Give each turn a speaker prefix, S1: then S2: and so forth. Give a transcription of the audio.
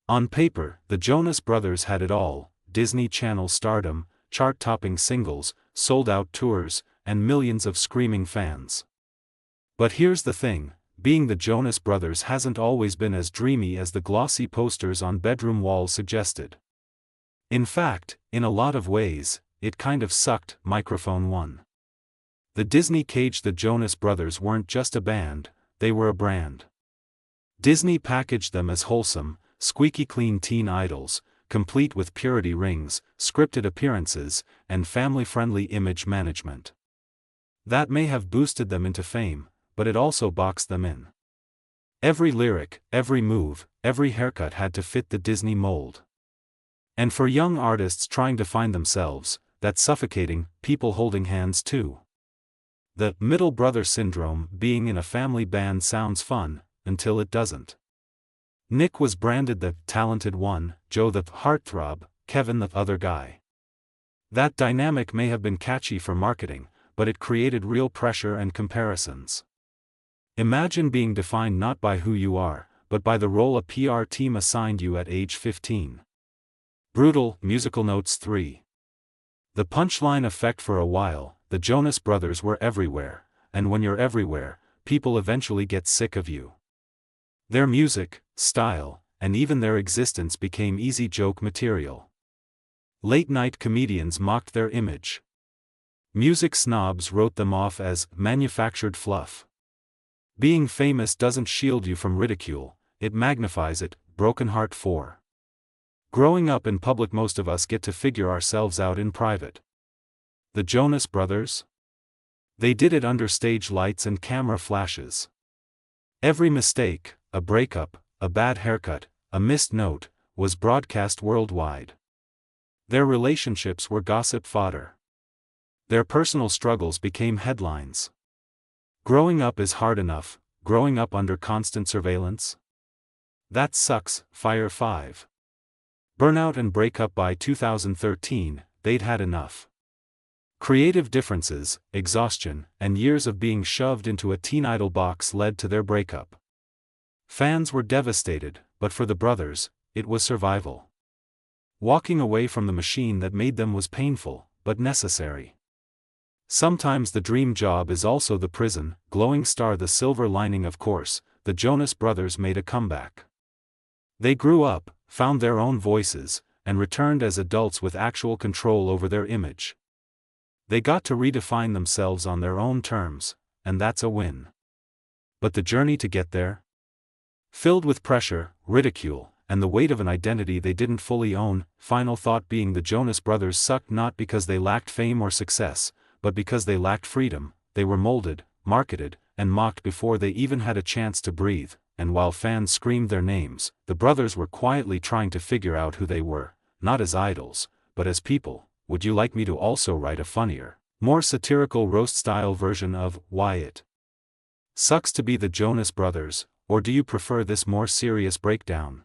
S1: On paper, the Jonas Brothers had it all: Disney Channel stardom, chart-topping singles, sold-out tours, and millions of screaming fans. But here's the thing, being the Jonas Brothers hasn't always been as dreamy as the glossy posters on bedroom walls suggested. In fact, in a lot of ways, it kind of sucked. Microphone 1. The Disney caged the Jonas Brothers weren't just a band, they were a brand. Disney packaged them as wholesome, squeaky clean teen idols, complete with purity rings, scripted appearances, and family-friendly image management. That may have boosted them into fame, but it also boxed them in. Every lyric, every move, every haircut had to fit the Disney mold. And for young artists trying to find themselves, that's suffocating. People holding hands too. The middle brother syndrome. Being in a family band sounds fun, until it doesn't. Nick was branded the talented one, Joe the heartthrob, Kevin the other guy. That dynamic may have been catchy for marketing, but it created real pressure and comparisons. Imagine being defined not by who you are, but by the role a PR team assigned you at age 15. Brutal. Musical notes 3. The punchline effect. For a while, the Jonas Brothers were everywhere, and when you're everywhere, people eventually get sick of you. Their music, style, and even their existence became easy joke material. Late-night comedians mocked their image. Music snobs wrote them off as manufactured fluff. Being famous doesn't shield you from ridicule, it magnifies it. Broken Heart 4. Growing up in public, most of us get to figure ourselves out in private. The Jonas Brothers? They did it under stage lights and camera flashes. Every mistake, a breakup, a bad haircut, a missed note, was broadcast worldwide. Their relationships were gossip fodder. Their personal struggles became headlines. Growing up is hard enough, growing up under constant surveillance? That sucks. Fire 5. Burnout and breakup. By 2013, they'd had enough. Creative differences, exhaustion, and years of being shoved into a teen idol box led to their breakup. Fans were devastated, but for the brothers, it was survival. Walking away from the machine that made them was painful, but necessary. Sometimes the dream job is also the prison. Glowing star. The silver lining. Of course, the Jonas Brothers made a comeback. They grew up, found their own voices, and returned as adults with actual control over their image. They got to redefine themselves on their own terms, and that's a win. But the journey to get there? Filled with pressure, ridicule, and the weight of an identity they didn't fully own. Final thought. Being the Jonas Brothers sucked not because they lacked fame or success, but because they lacked freedom. They were molded, marketed, and mocked before they even had a chance to breathe, and while fans screamed their names, the brothers were quietly trying to figure out who they were, not as idols, but as people. Would you like me to also write a funnier, more satirical roast-style version of Why It Sucks to Be the Jonas Brothers, or do you prefer this more serious breakdown?